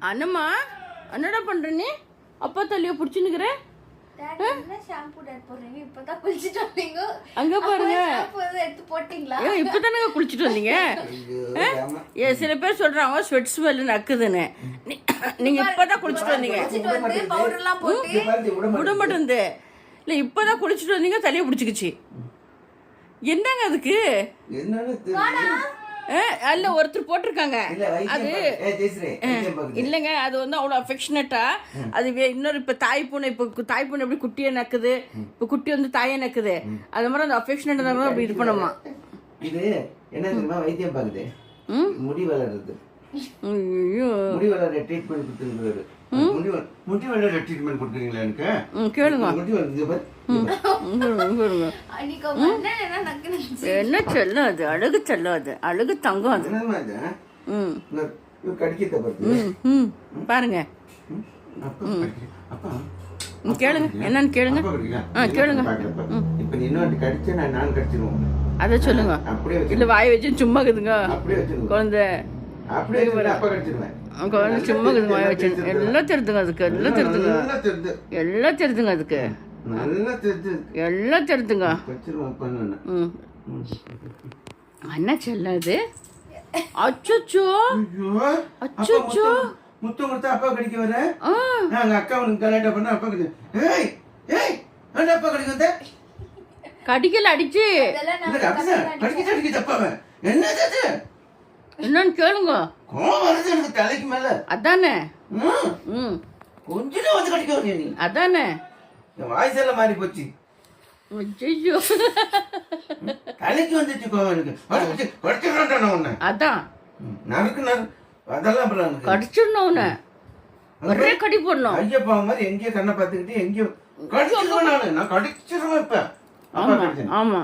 அண்ணம்மா என்னடா பண்ற நீ? அப்பா தலைய புடிச்சுன்னுக்குற. அங்க பாருங்க, இப்பதானே குளிச்சுட்டு வந்தீங்க. சில பேர் சொல்றாங்க ஸ்வெட் ஸ்மெல் நக்குதுன்னு. நீங்க இப்பதான் குளிச்சுட்டு வந்தீங்க. விட மாட்டேங்குது. இல்ல இப்பதான் குளிச்சுட்டு வந்தீங்க, தலைய பிடிச்சிக்கிச்சு. என்னங்க அதுக்கு? அல்ல ஒருத்தர் போட்டிருக்காங்க. அது இல்லைங்க, அது வந்து அவ்வளோ அஃபெக்ஷனட்டா அது இன்னொரு இப்போ தாய்ப்பூனை எப்படி குட்டியை நக்குது, இப்போ குட்டி வந்து தாயை நக்குது, அது மாதிரி அந்த அஃபெக்ஷனட்டா அப்படி இது பண்ணுமா. இது என்ன தெரியுமா, வைத்தியம் பார்க்குது, முடி வளருது, முடி வளர ட்ரீட்மெண்ட் கொடுத்துருக்காரு. முடி வளர ட்ரீட்மெண்ட் கொடுக்குறீங்களா? எனக்கு கேளுங்க. முடி வளருது என்ன செல்லம் அது, அழகு செல்லம் அது, அழகு தங்கம் அது. பாருங்க, கேளுங்க என்னன்னு கேளுங்க. கேளுங்க, அத சொல்லுங்க. இல்ல வாய் வச்சு சும்மா இருக்குதுங்க குழந்தை, குழந்தை சும்மா இருக்குது வாய் வச்சு. எல்லாம் தெரிதுங்க அதுக்கு, எல்லாம் தெரிதுங்க, எல்லாம் தெரிதுங்க அதுக்கு, எல்லாம் தெரிதுங்க. என்ன செல்லம் இது? அச்சோ அச்சோ, முத்தம் கொடுத்தா அப்பா கடிக்க வர. நாங்க அக்கா உனக்கு கலாட்டா பண்ண அப்பா கடிக்க. ஏய் ஏய் என்ன அப்பா கடிக்க வந்த? கடிக்கல, அடிச்சு கடிக்க தப்பாவ. என்னது அது? என்னன்னு கேளுங்க. கோவம் வருது எனக்கு தலைக்கு மேல. அதானே கொஞ்சம் வந்து கடிக்க வர நீ. அதானே வாய்ஸ் எல்லாம் மாறி போச்சு. ஐயோ தலைக்கு வந்துச்சு கோவம் எனக்கு. கடிச்சிடறேன் உன்னை. அதான் நறுக்கு அதெல்லாம் கடிச்சிடணும் உன்னை, ஒரே கடி போடணும். ஐயப்பா மாதிரி எங்கேயோ கண்ணை பார்த்துக்கிட்டு எங்கேயோ கடிச்சிருவேன். நான் கடிச்சிருவேன் இப்ப. ஆமா ஆமா.